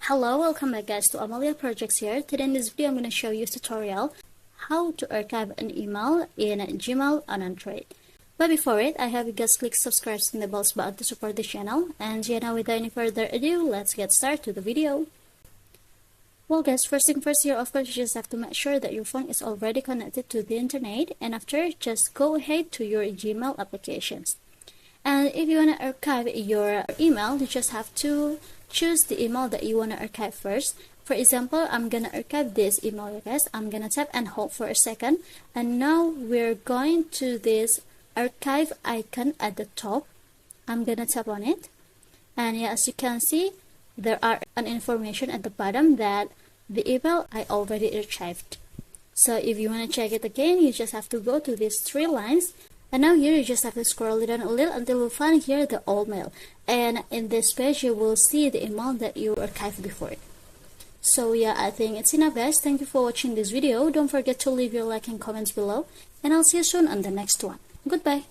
Hello, welcome back guys to Amalia Projects here. Today in this video I'm going to show you a tutorial how to archive an email in Gmail on Android. But before it, I have you guys click subscribe and the bells button to support the channel. And yeah, now without any further ado, let's get started to the video. Well guys, first thing first here, of course you just have to make sure that your phone is already connected to the internet, and after just go ahead to your Gmail applications. And if you want to archive your email, you just have to choose the email that you want to archive first. For example, I'm going to archive this email, guys. I'm going to tap and hold for a second. And now we're going to this archive icon at the top. I'm going to tap on it. And yeah, as you can see, there are an information at the bottom that the email I already archived. So if you want to check it again, you just have to go to these three lines. And now here you just have to scroll it down a little until you find here the old mail. And in this page you will see the email that you archived before. So yeah, I think it's enough guys. Thank you for watching this video. Don't forget to leave your like and comments below. And I'll see you soon on the next one. Goodbye.